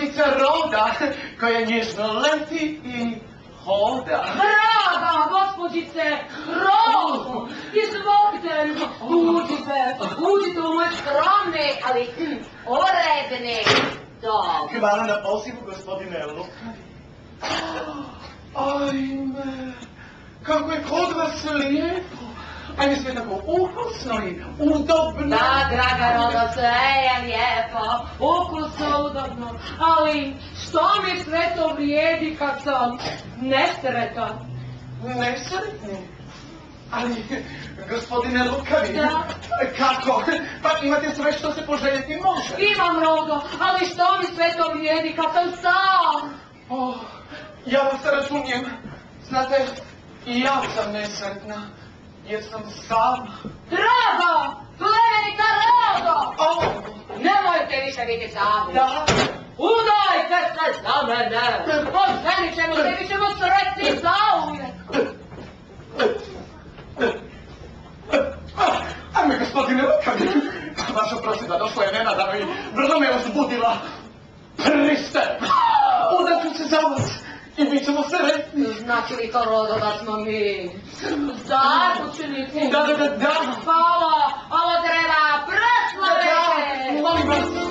gospođica Roda, koja nježno leti i hoda. Draga gospođice Rodo, izvolite, uđite u moj skromni, ali uredni dom. Hvala na pozivu, gospodine Lukavi. Ajme, kako je kod vas lijepo. Ajme, sve tako ukusno i udobno. Da, draga Rodo, sve je lijepo, ukusno, udobno, ali što mi sve to vrijedi kad sam nesretan? Nesretni? Ali, gospodine Lukavi, Da. kako? Pa imate sve što se poželjeti može. Imam, Rodo, ali što mi sve to vrijedi kad sam sam? Oh, ja vas razumijem. Znate, i ja sam nesretna, jer sam sama. Draga, plemenita Rodo, Oh, nemojte više biti sami. da. Udajte se za mene, poženit ćemo se, bit ćemo sretni zauvijek. Ajme, gospodine Lukavi, vaša prosida došla je nenadano i vrlo me uzbudila. Priste, udat ću se za vas i bit ćemo sretni. Znači li to, Rodo, da smo mi zakućenici? Da. Hvala, ovo treba proslaviti. Molim vas.